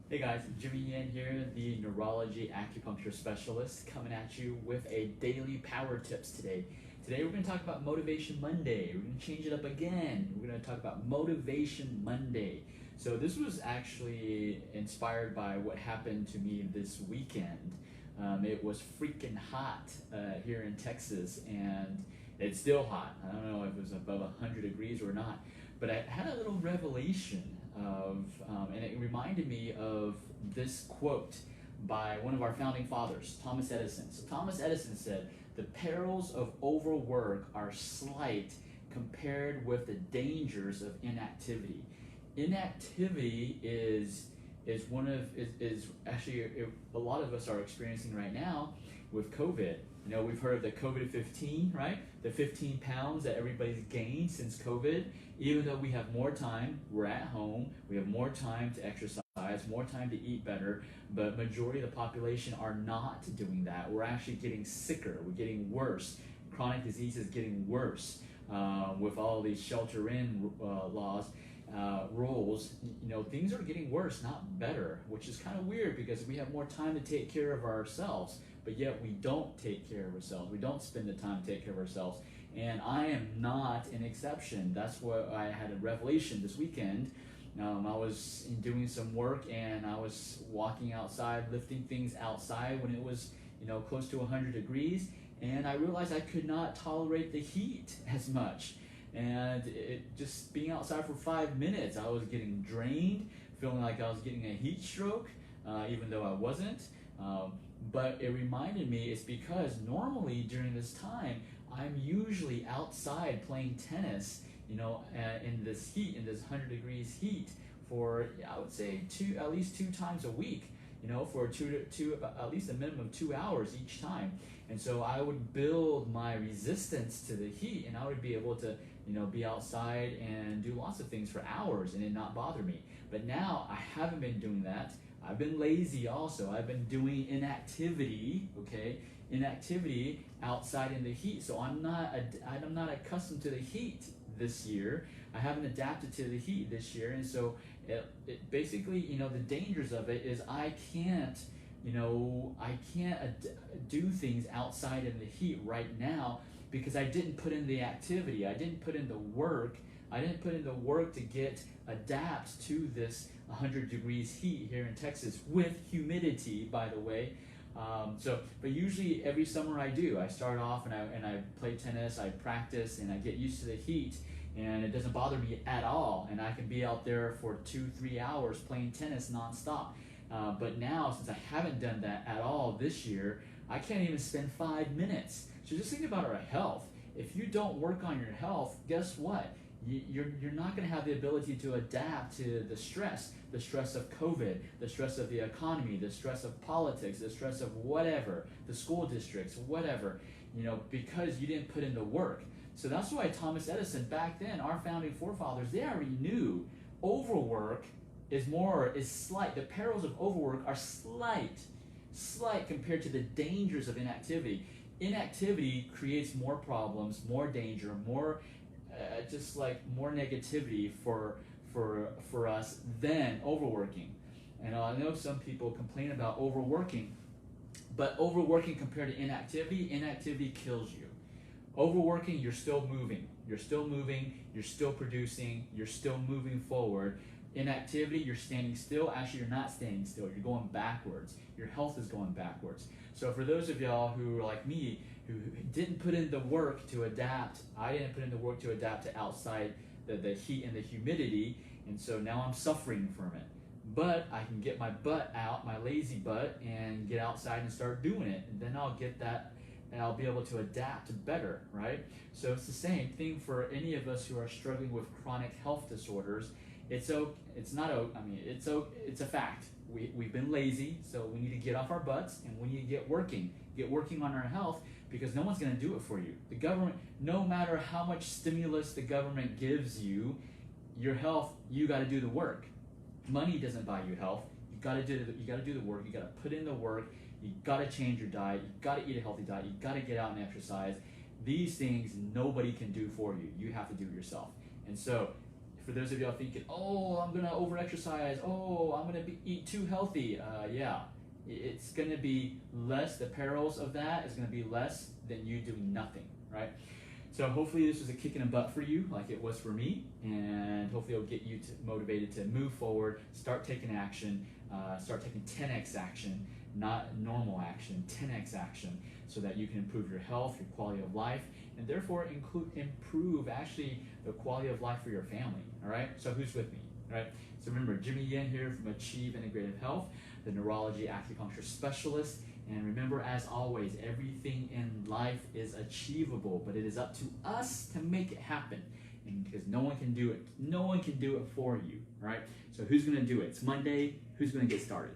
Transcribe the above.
Hey guys, Jimmy Yan here, the neurology acupuncture specialist, coming at you with a daily power tips today. Today we're going to talk about Motivation Monday. We're going to change it up again. We're going to talk about Motivation Monday. So this was actually inspired by what happened to me this weekend. It was freaking hot here in Texas, and it's still hot. I don't know if it was above 100 degrees or not, but I had a little revelation and it reminded me of this quote by one of our founding fathers, Thomas Edison. So Thomas Edison said, "The perils of overwork are slight compared with the dangers of inactivity." Inactivity is one of is actually a lot of us are experiencing right now with COVID. You know, we've heard of the COVID-15, right? The 15 pounds that everybody's gained since COVID. Even though we have more time, we're at home, we have more time to exercise, more time to eat better, but majority of the population are not doing that. We're actually getting sicker, we're getting worse. Chronic disease is getting worse with all these shelter-in laws. Rules, you know, things are getting worse, not better, which is kind of weird because we have more time to take care of ourselves, but yet we don't take care of ourselves. We don't spend the time to take care of ourselves. And I am not an exception. That's what I had a revelation this weekend. I was doing some work and I was walking outside, lifting things outside when it was, you know, close to 100 degrees, and I realized I could not tolerate the heat as much. And just being outside for 5 minutes, I was getting drained, feeling like I was getting a heat stroke, even though I wasn't. But it reminded me it's because normally during this time, I'm usually outside playing tennis, you know, in this heat, in this 100 degrees heat for, I would say, at least 2 times a week, you know, for at least a minimum of 2 hours each time. And so I would build my resistance to the heat, and I would be able to, you know, be outside and do lots of things for hours and it not bother me. But now I haven't been doing that. I've been lazy also. I've been doing inactivity, okay? Inactivity outside in the heat. So I'm not accustomed to the heat this year. I haven't adapted to the heat this year. And so it basically, you know, the dangers of it is I can't do things outside in the heat right now because I didn't put in the activity. I didn't put in the work. I didn't put in the work to adapt to this 100 degrees heat here in Texas with humidity, by the way. But usually every summer I do. I start off and I play tennis, I practice, and I get used to the heat, and it doesn't bother me at all. And I can be out there for 2-3 hours playing tennis nonstop. But now, since I haven't done that at all this year, I can't even spend 5 minutes. So just think about our health. If you don't work on your health, guess what? You're not going to have the ability to adapt to the stress of COVID, the stress of the economy, the stress of politics, the stress of whatever, the school districts, whatever, you know, because you didn't put in the work. So that's why Thomas Edison, back then, our founding forefathers, they already knew overwork is slight. The perils of overwork are slight compared to the dangers of inactivity. Inactivity creates more problems, more danger, more just like more negativity for us than overworking. And I know some people complain about overworking, but overworking compared to inactivity kills you. Overworking, you're still moving. You're still moving, you're still producing, you're still moving forward. Inactivity, you're standing still. Actually, you're not standing still. You're going backwards. Your health is going backwards. So for those of y'all who are like me, who didn't put in the work to adapt, I didn't put in the work to adapt to outside the heat and the humidity, and so now I'm suffering from it. But I can get my butt out, my lazy butt, and get outside and start doing it, and then I'll get that, and I'll be able to adapt better, right? So it's the same thing for any of us who are struggling with chronic health disorders. It's a fact. We've been lazy, so we need to get off our butts and we need to get working on our health, because no one's going to do it for you. The government, no matter how much stimulus the government gives you, your health, you got to do the work. Money doesn't buy you health. You got to do the work. You got to put in the work. You got to change your diet. You got to eat a healthy diet. You got to get out and exercise. These things nobody can do for you. You have to do it yourself. And so For those of y'all thinking, oh, I'm gonna over-exercise, oh, I'm gonna eat too healthy, yeah, it's gonna be less. The perils of that is gonna be less than you doing nothing, right? So hopefully this was a kick in the butt for you, like it was for me, and hopefully it'll get you motivated to move forward, start taking action, start taking 10x action, not normal action, 10x action, so that you can improve your health, your quality of life, and therefore improve actually the quality of life for your family, all right? So who's with me, all right? So remember, Jimmy Yen here from Achieve Integrative Health, the neurology acupuncture specialist. And remember, as always, everything in life is achievable, but it is up to us to make it happen. And because no one can do it. No one can do it for you, all right? So who's gonna do it? It's Monday, who's gonna get started?